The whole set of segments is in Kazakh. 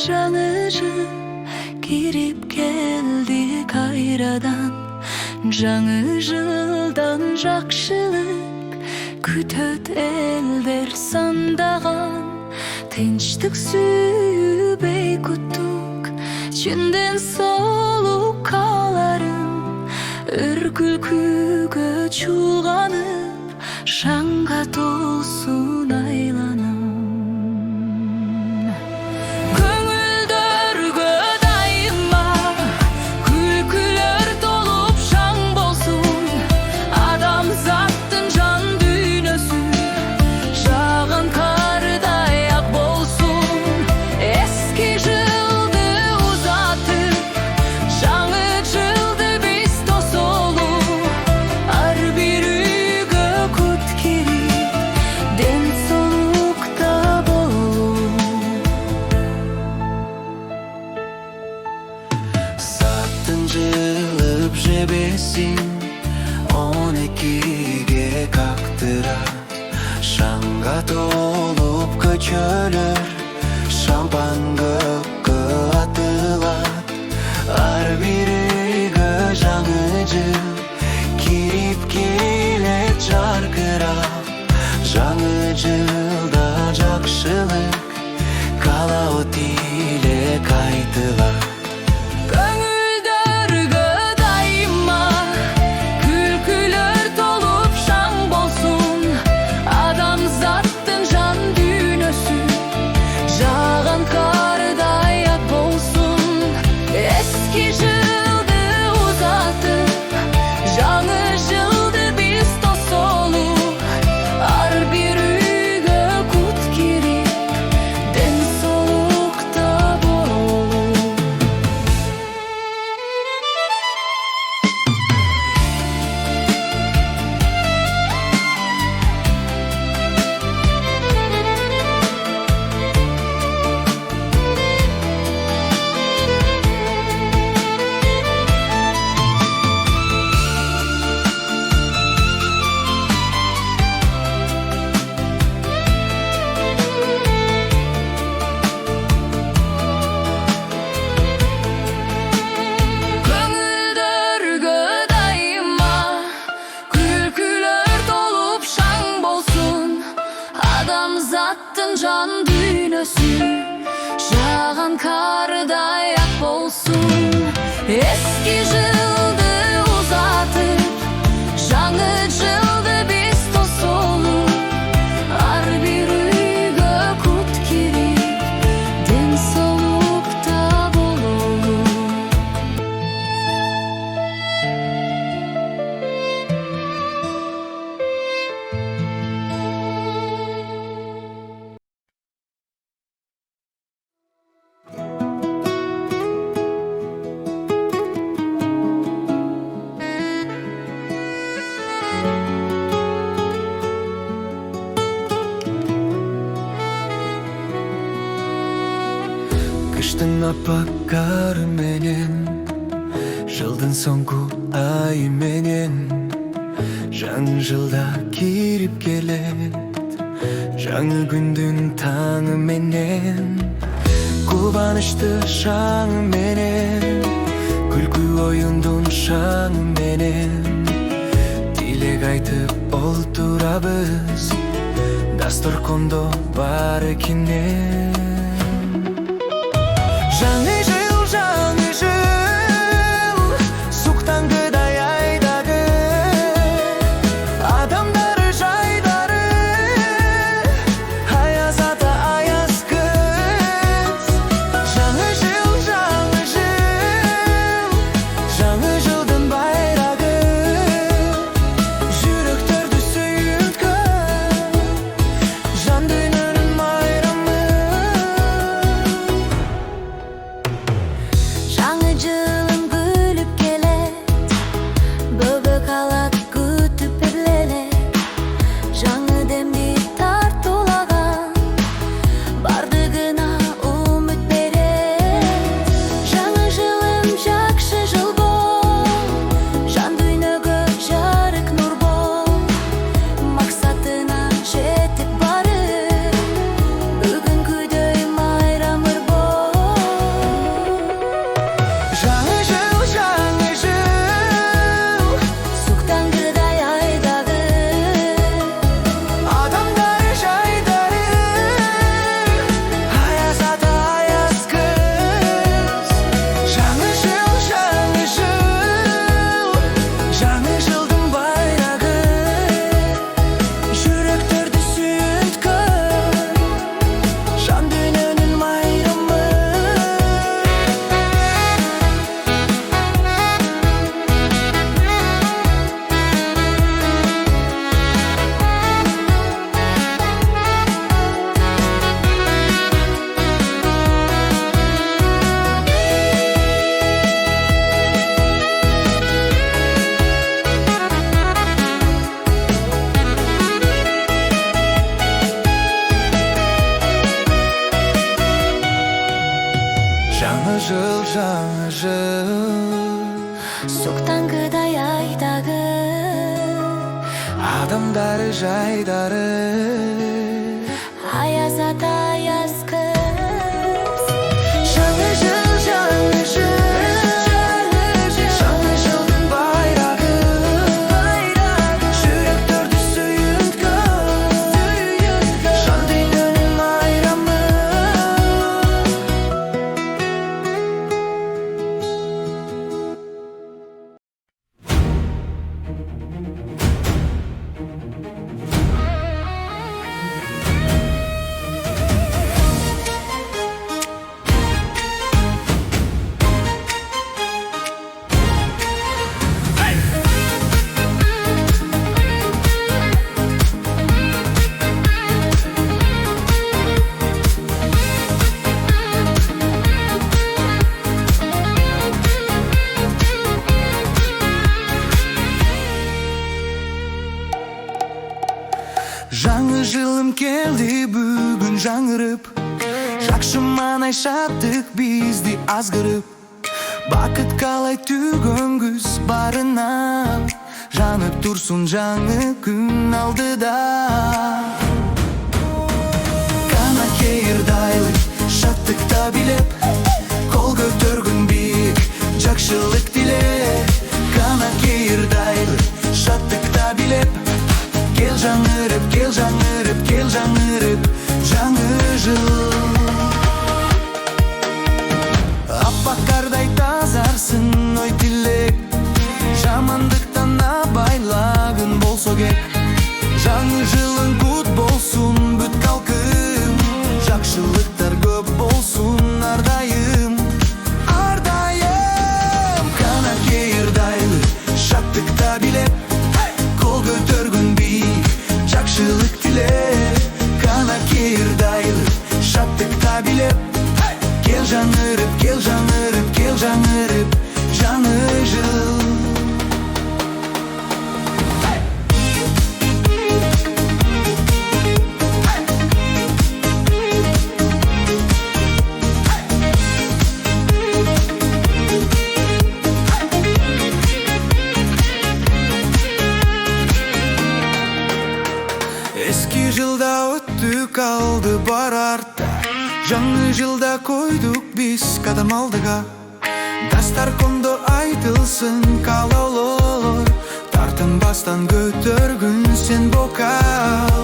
жаңы жыл кирип келди кайрадан. Жаңы жылдан жакшылык күтөт элдер сандаган. Тынчтык сүйбөй күттүк, чындын солук каларын. Өр күлкүгө чулганып, шаңга толсун айланам. Жылып жебесин 12-ге кактыра. Шаңга толуп көчөлөр, шампан көккө атылат. Ар бириге жаңы жыл кирип келет жаркырап. Жаңы жылда жакшылык каалап тилек айтылат. Adamzattın can düğünösü, жаган кардай ак болсун. Эски жылды узатып, жаңы жылды биз тосолу. Ар бир үйгө кут кирип, ден соолукта бололу. Кыштын аппак кары менен, жылдын соңку айы менен, жаңы жылда кирип келет. Жаңы күндүн таңы менен, кубанычты шаңы менен, күлкү оюндун шаңы менен, тилек айтып олтурабыз, дасторкондо баары кинен. Жаңы жыл, суктаңгыдай айдагы, адамдары жайдары, аяз ата аяз кыз. Жаңы жыл, жаңы жылдын байрагы, жүрөктөрдү сүйүткөн, жан дүйнөнүн майрамы. жаңы жыл Соқтан кыдай айдагы Адамдары жайдары Аяз ата аяз кыз Жаңы жыл Жаңы жылдың байрағы Жүректерді сүйінткін Жан дүниенің майрамы Жаңы жылым келді бүгін жаңырып Жақшы манай шаттық бізді азғырып Бақыт қалай түгін күз барынан Жанып тұрсын жаңы күн алдыда Қана кейірдайлы шаттықта билеп Қол көтергін биік жақшылық тілеп Қана кейірдайлы шаттықта билеп Кел жаңырып, кел жаңырып, кел жаңырып, жаңы жыл Аппақ қардай тазарсын ой тілек Жамандықтан абайлагын болсо кек Жаңы жылың құт болсын бүт қалқым Жақшылықтар көп болсын ардайым Ардайым Қана кейірдайлы шаттықта билеп Қол көтергін биік жақшылық тілеп Қана кейірдайлы шаттықта билеп Кел жаңырып, кел жаңырып, кел жаңырып, жаңы жыл Eski жылда өтті қалды бар артта Жаңы жылда қойдық біз қадам алдыға Дастар қонды айтылсын қалаулар Тартынбастан көтергін сен бокал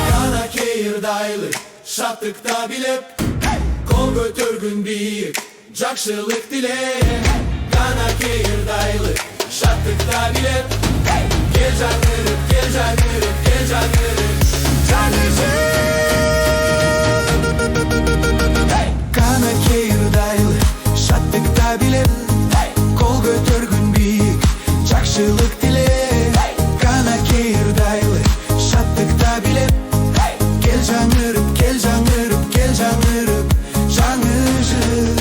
Қана кейірдайлы шаттықта билеп Қол көтергін биік жақшылық тілеп Қана кейірдайлы шаттықта билеп Кел жаңырып, кел жаңырып, кел жаңырып, жаңы жыл Қана кейірдайлы шаттықта билеп Қол көтергін биік жақшылық тілеп Қана кейірдайлы шаттықта билеп Кел жаңырып, кел жаңырып, кел жаңырып, жаңы жыл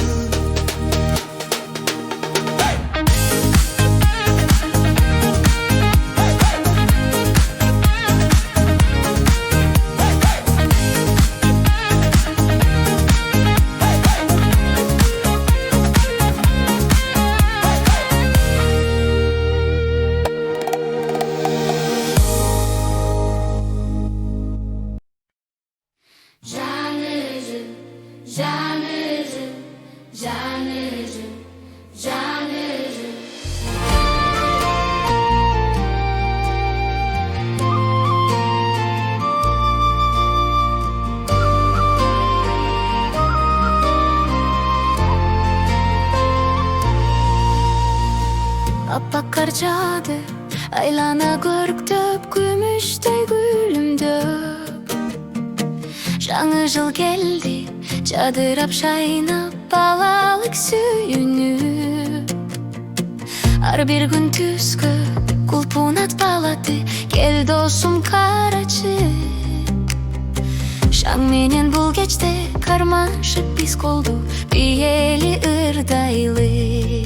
Аппақ қар жауды, айлана көріктіп, күміштей күлімдеп. Жаңы жыл келді, жадырап шайнап, балалық сүйініп. Ар бір күн түскі, құлпун атпалады, кел досым қарачы. Шаң менен бұл кечте, кармашып біз қолду, биели ырдайлы.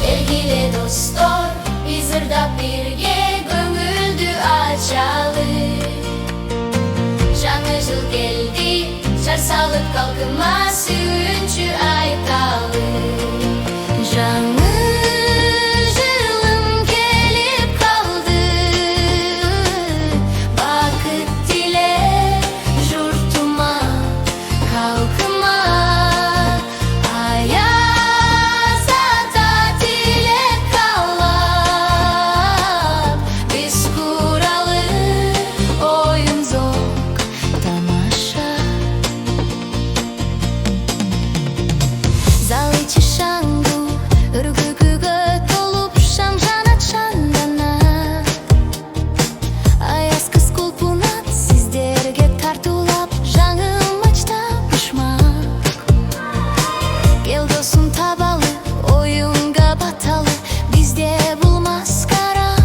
Belgili dostlar, biz ırda birge göngüldü açalı. Жаңы жыл келді, Жар салып қалқыма сүйінші айталы. Жаңы жылым келіп қалды, бақыт тілеп жұртыма, халқыма. Аяз ата тілеп қалап, біз құралы ойын зор тамаша. Зал içi şangu, ürgügüge tolup şam janat şandana. Ayaz kız kulpunat sizlerge tartulap, жаңы maçta pişmak. Gel dostum tabalı, oyunga batalı, bizde bulmaz karat.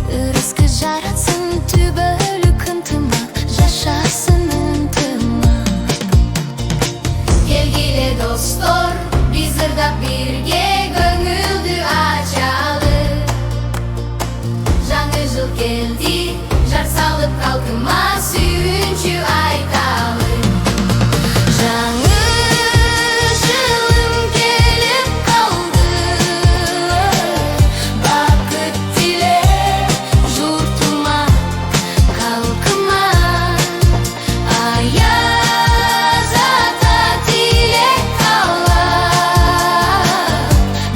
Irıskı jaratsın tübölük ынтымақ, жашасын ынтымақ. Келгиле достор, biz ырдап birге көңілді ачалы. Жаңы жыл келді, жар салып қалқыма сүйінші айталы. Жаңы жылым келіп қалды, бақыт тілеп жұртыма, халқыма. Аяз ата тілеп қалап,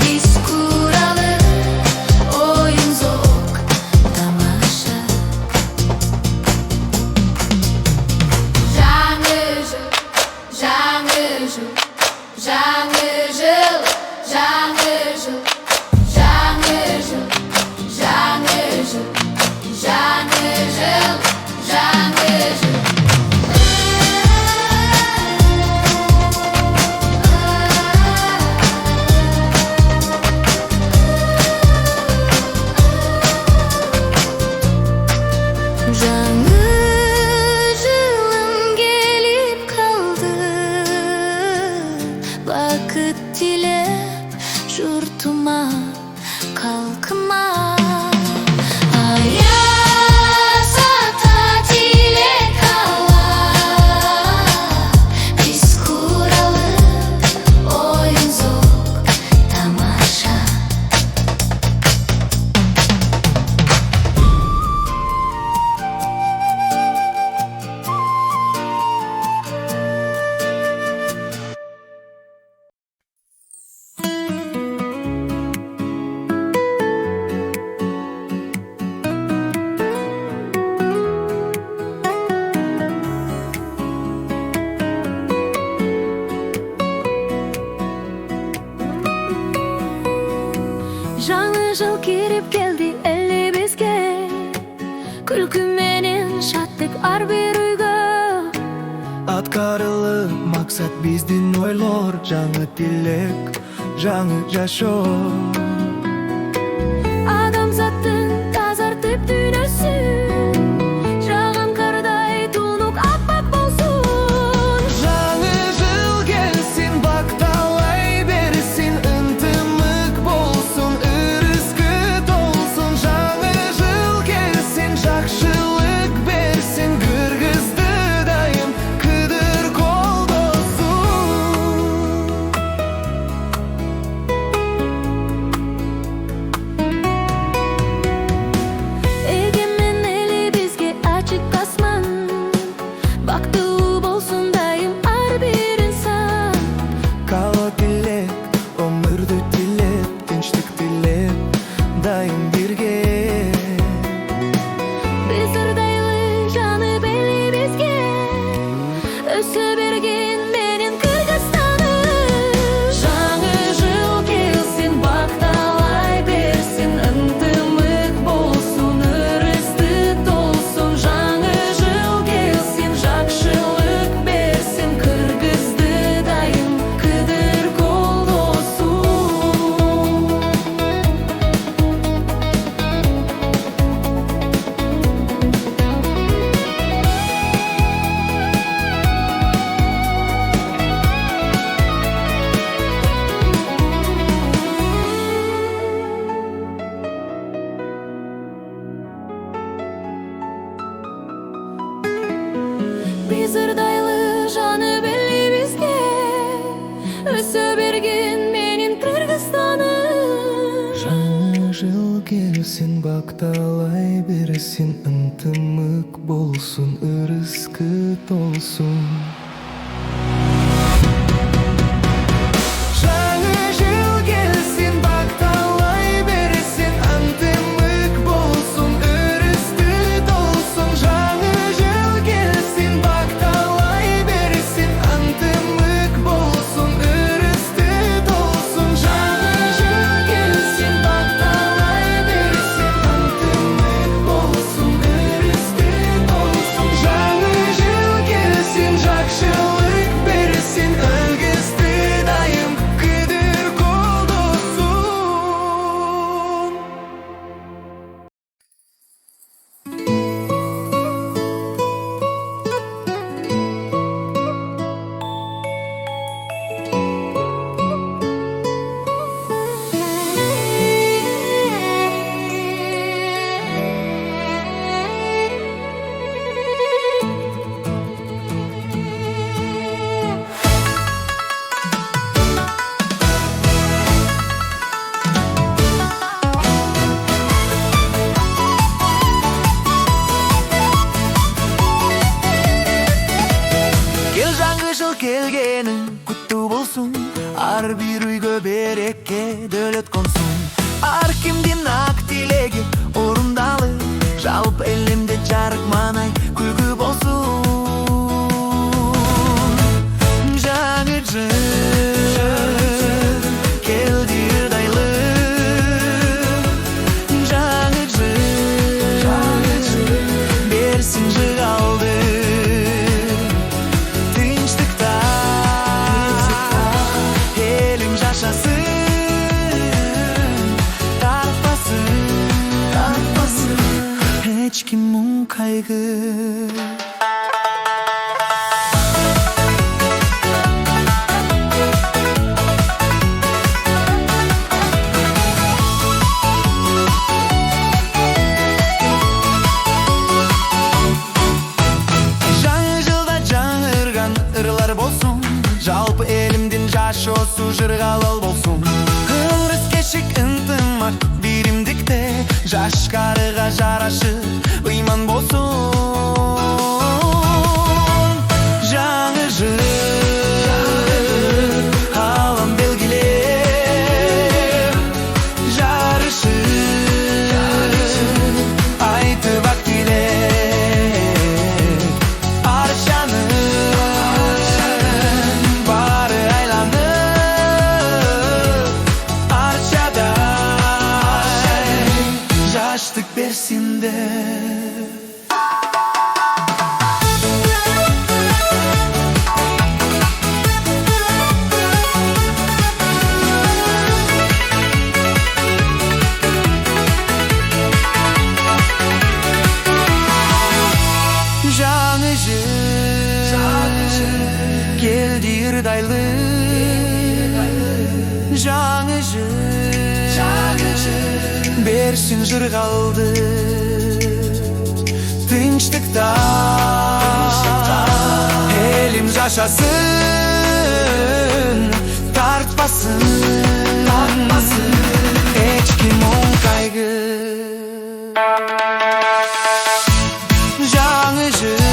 біз құралы ойын зор тамаша. Жаңы жыл, жаңы жыл, жаңы жыл, жаңы жыл, жаңы жыл, жаңы жыл, жаңы жыл, жаңы жыл. Жаңы жылым келіп қалды, бақыт тілеп жұртыма, халқыма. Аяз ата тілеп қалап, біз құралы ойын зор тамаша. Жаңы жыл келіп келді әлі бізге, күлкіменен шаттық ар бір үйге. Атқарылы мақсат біздің ойлар, жаңы тілек, жаңы жашоо. Адамзаттың тазартып дүниесін, жаған қардай тұнық аппақ болсын. Жаңы жыл келсін, бақталай берсін, ынтымақ болсын, ырысқы толсын. Жаңы жыл келсін, жақсылық берсін, кіргізді дайым кідір қолдасын. Егемен елі бізге ашық асман, бақыттылы болсын дайым ар бір инсан. Кала тілек, өмірді тілеп, тыныштық тілеп, дайым бірге. Біз ырдайлы жаны белі бізге, өсі берген менен Кыргызстаным. Жаңы жыл келсін, бақталай берсін, ынтымақ болсын, ырысты толсын. Жаңы жыл келсін, жақсылық берсін, кіргізді дайым кідір қолдасын. televizordaylı jany belli bizge. Ösö bergin menin Kırgızstanym. Жаңа жыл келсін бақталай берсін, ынтымақ болсын, ырыскы толсын. Жаңа жыл келсін бақталай берсін, ынтымақ болсын, ырыскы толсын. Жаңа жыл келсін бақталай берсін, ынтымақ болсын, ырыскы толсын. Жаңа жыл келсін бақталай берсін, ынтымақ болсын, ырыскы толсын. Жаңа жыл келсін жақсылық берсін, ылгысты дайым кыдыр колдосын. Кел жаңы жыл келгенің құтты болсын, ар бир үйгө береке дөөлөт консун. Ар кимдин ак тилеги орундалып, жалпы элимде жарык маанай күлгү болсун. Жаңы жыл келди ырдайлы, жаңы жыл берсин жыгалды. Elim yaşasın, tartmasın hiç kimin kaygı. Жаңы жылда жаңырған ырылар болsun, жалпы элимдин жашоосу жыргалал болсун. Ырыс кешик ынтымак биримдикте, жашкарыга жарашып ыйман болсун. Жаңы жыл алам белгилеп, жарышып айтып ак тилек. Аршаның бары айланып, арчадай жаштык берсин деп. Жаңы жыл келди ырдайлы, жаңы жыл берсин жыргалды. Тынчтыкта элим жашасын, тартпасын эч ким оң кайгы. Жаңы жыл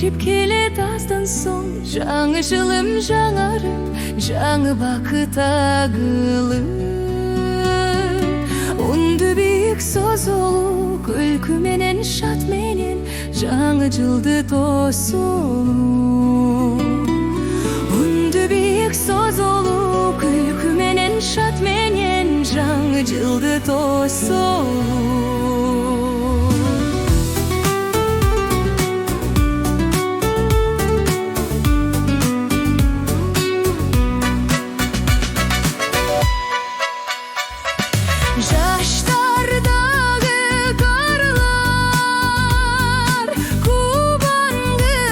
Өзгеріп келеді аздан соң, жаңы жылым жаңарып, жаңы бақыт ағылып. Үнді биік созылу, күлкі менен шат менен, жаңы жылды тосылу. Үнді биік созылу, күлкі менен шат менен, жаңы жылды тосылу. Жаштардағы қарлар, қубанғыла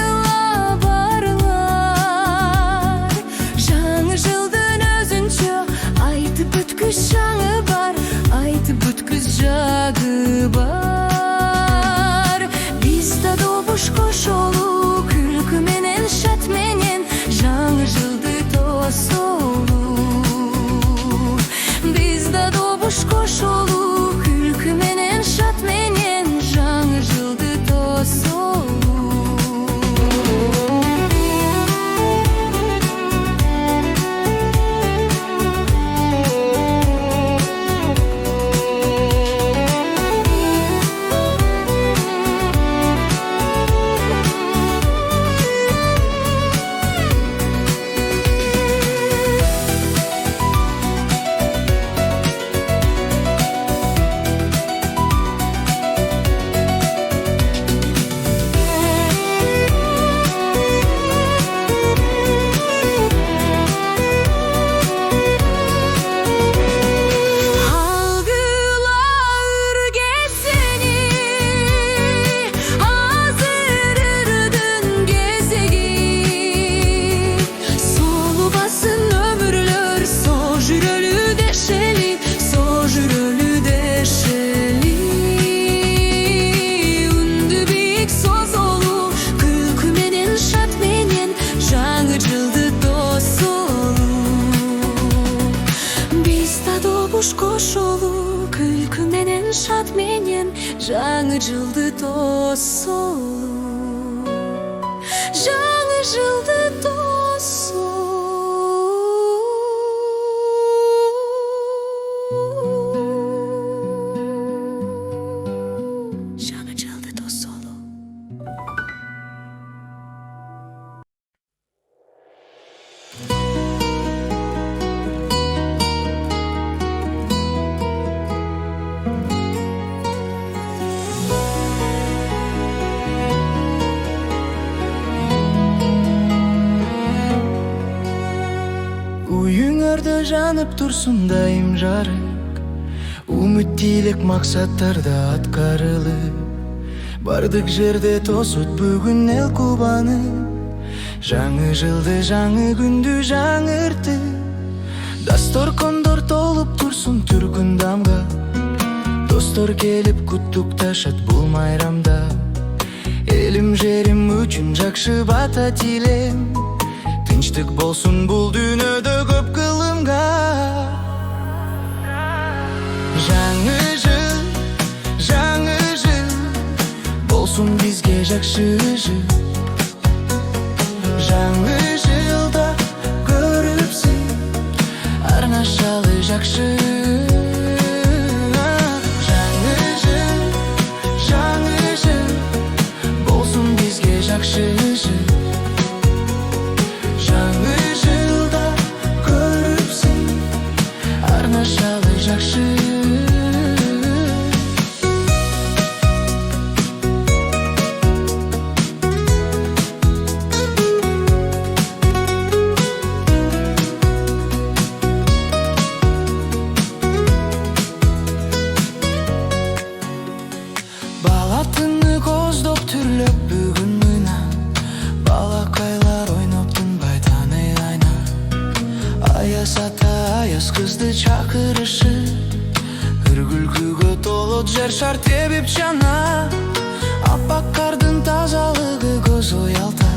барлар. Жаңы жылдың өзінше айтып өткіз жаңы бар, айтып өткіз жағы бар. Bizde doğmuş koşulu, күлкі менен шат менен, жаңы жылды тосылу. Bizde doğmuş koşulu, күлкі менен шат менен, жаңы жылды тосылу. Koşulu, күлкі менен шат менен, жаңы жылды тосылу. Жаңы жылды тосылу. Жаңы жылды тосылу. Үйіңерді жанып тұрсын дайым жарық, үміт тілек мақсаттарда атқарылып. Бардық жерде тосыт бүгін ел кубанып, жаңы жылды жаңы күнді жаңырты. Дастархандар толып тұрсын түркін дамға, достар келіп құттықташат бұл майрамда. Елім жерім үшін жақсы бата тілем, тынчтык болсын бұл дүниеде көп кылымға. Жаңы жыл болсын бізге жақсы жыл. Жаңы жылда көріпсің арнашалы жақсы. Жаңы жыл болсын бізге жақсы жыл. Жаңы жылда көріпсің арнашалы жақсы. Балатыны көздоп түрлөп бүгін мына, балақайлар ойноптың байтаны айна. Аяз ата аяз қызды чакырышы, үргүлкүгө толот жер шар тебип жана. Аппак кардын тазалыгы көз оялта,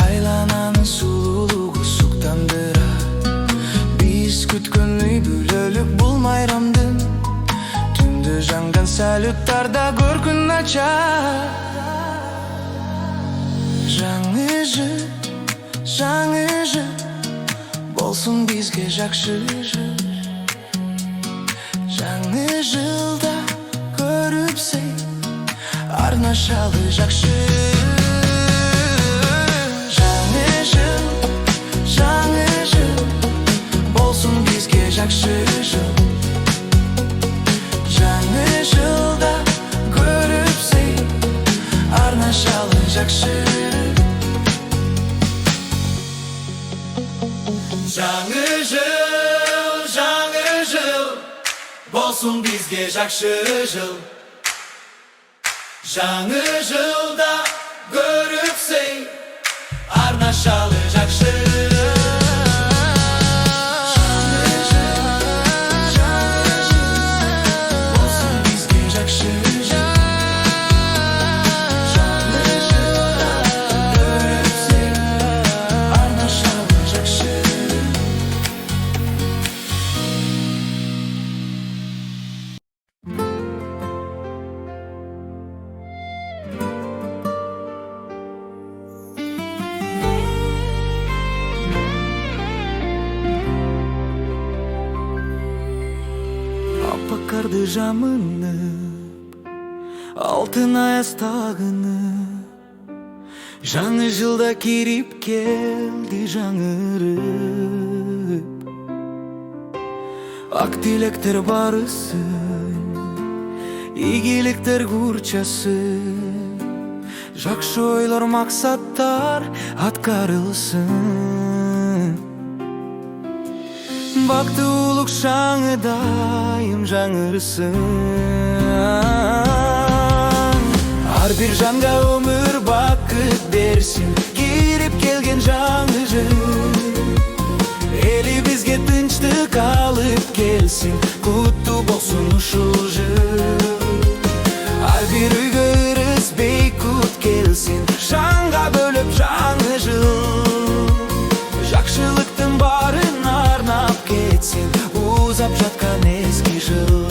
айлананын сулуулугу суктандыра. Биз күткөн үй бүлөлүк бул майрамдын, түндө жаңган салюттарда көркүн ача. жаңы жыл болсын бізге жақсы жыл. Жаңы жылда көріпсей арнашалы жақсы. Жаңы жыл болсын бізге жақсы жыл. Жаңы жылда көріпсей арнашалы жақсы. Жаңы жыл болсын бізге жақсы жыл. Жаңы жылда көріпсей арнашалы жақсы. Қарды жамынып, алтын аяз тағынып, жаңы жылда кирип келді жаңырып. Ак тилектер барысын, игіліктер курчасын, жақсы ойлар мақсаттар аткарылсын. Бактылық шаңы дайым жаңырсын. Ар бір жанға өмір бақыт берсін, кирип келген жаңы жыл. Елі бізге тынчтық алып келсін, құтты болсын ушул жыл. Ар бір үйге ырыспей кут келсін, жанға бөліп жаңы жыл. Жақшылықтың барын арнап кетсін, ұзап жатқан ескі жыл.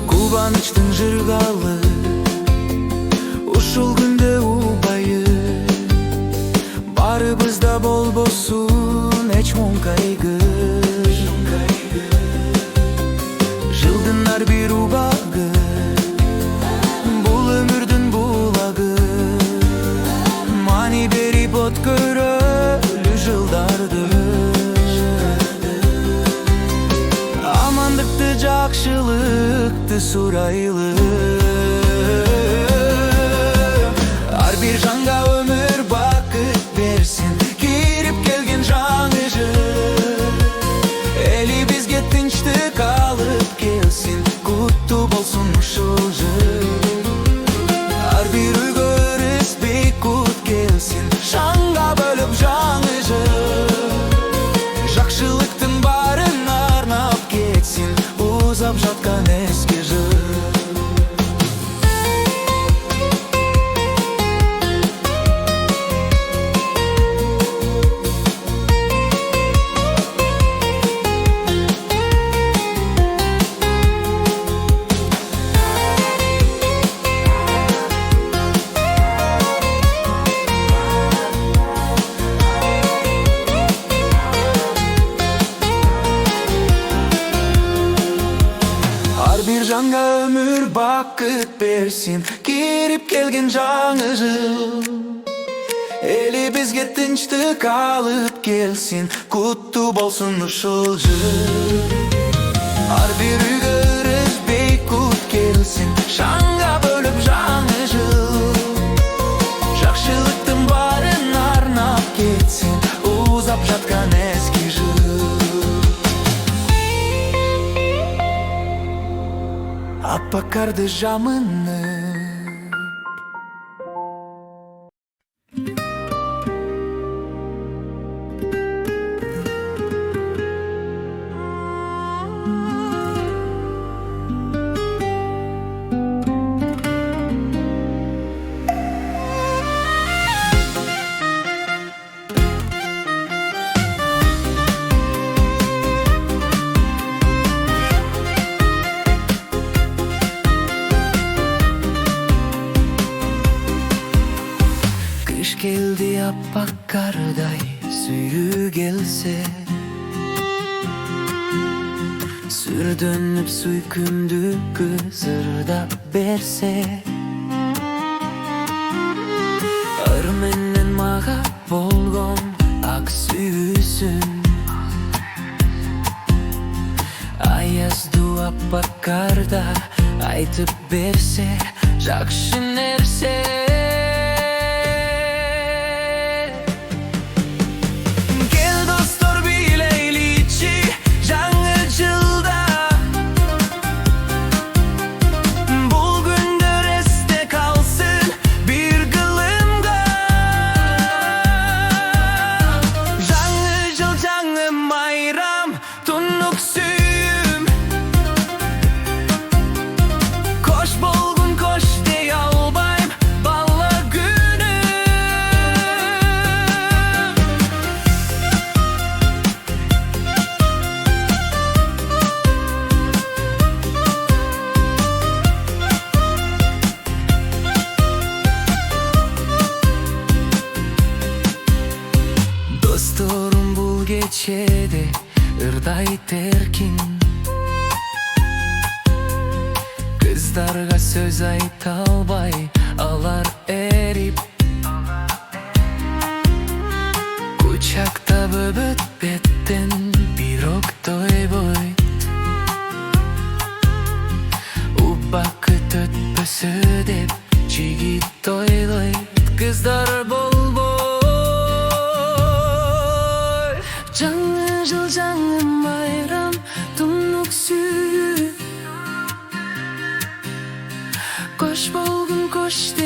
Кубаныштың жырғалы ушул күнде убайы, барыбызда болбосун эч муң кайгы. Жылдың ар бир убагы, бул өмүрдүн булагы, мани берип өткөрөлү жылдарды. Амандыкты, жакшылыкты сурайлы. Ар бир жанга өмүр бакыт берсин, кирип келген жаңы жыл. Эли бизге тынчтык алып келсин, куттуу болсун ушул жыл. Ар бир үйгө ырыспей кут келсин, жанга бөлүп жаңы жыл. Жакшылыктын барын арнап кетсин, узап жаткан эски жыл. Bir жанга өмүр бакыт берсин, кирип келген жаңы жыл. Эли бизге тынчтык алып келсин, куттуу болсун ушул жыл. Ар бир үйгө ырыспей кут келсин, жанга бөлүп жаңы жыл. Жакшылыктын барын арнап кетсин, узап жаткан эски жыл. Аппак карды жамынып, geldi appak karday suyu gelse, sür dönüp suykümdü kızırda berse, örmenden mağa bolgon ak suyusun, ayazdu appak karda aytıp berse, jakşı nerse. Dostlarım bu gecede ırday terkin, kızlarga söz ayt albay alar erip, kucakta böböt betten bir oktoy boyt, ubakı tötpösö dep jigit toyloyt, kızlar bol boy. Жаңы жыл жаңы майрам тұнық сүйі, кош болгун кош